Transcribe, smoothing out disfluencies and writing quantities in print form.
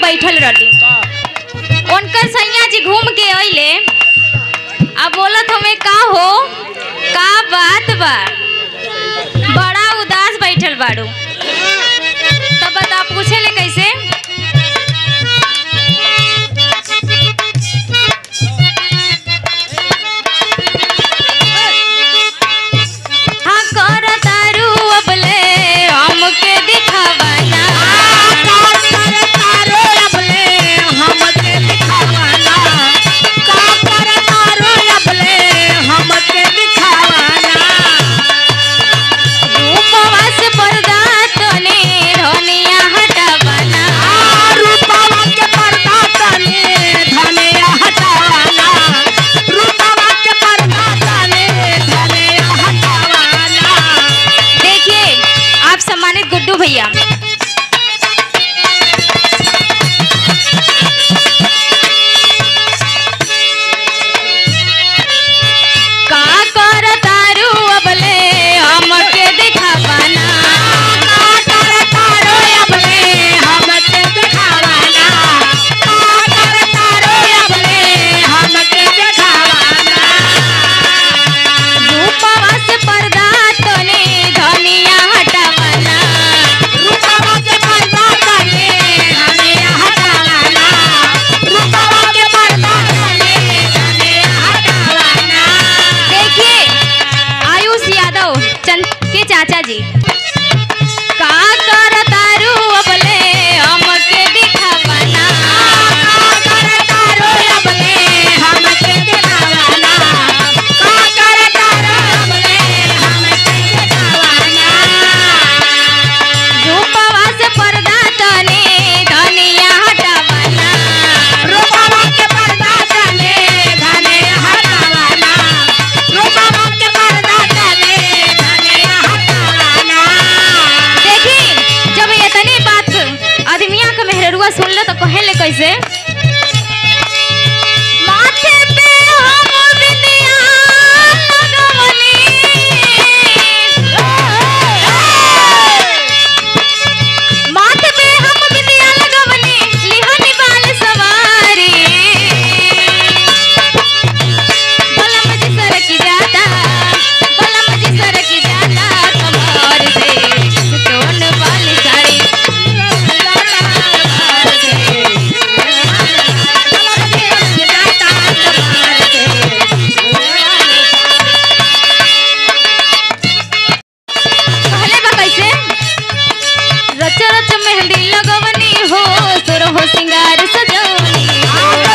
बैठल रही। उनकर सैया जी घूम के अइले। अब बोलत हमें का हो, का बात बा, बड़ा उदास बैठल बाड़ू। तब बता पूछे ले कैसे? हाँ कर तारू अबले हमके दिखावाना, गुड्डू भैया। का कर तारू अबले हमके दिखावाना, का कर तारू अबले हमके दिखावाना, का कर तारू अबले हमके दिखावाना। रूपवा से पर्दा तने धनिया हटावाना, के चाचा जी का कर तारू अबले हमके दिखावाना, का कर तारू अबले हमके दिखावाना, का कर तारू अबले हमके दिखावाना। रूपवा से पर्दा तने धनिया हटावाना, रूपवा के पर्दा तने धनिया हटावाना, रूपवा के पर्दा तने सुन लो तो कहे ले कैसे? माथे पे हम बिंदिया लगवली, माथे पे हम बिंदिया लगवली, लिहनी बाल सवारी, बलम जी सरकी जाता, बलम जी सरकी जाता कमर से टोन वाली साड़ी। रच रच मेहंदी लगवनी हो, सुर हो सिंगार सजवनी हो।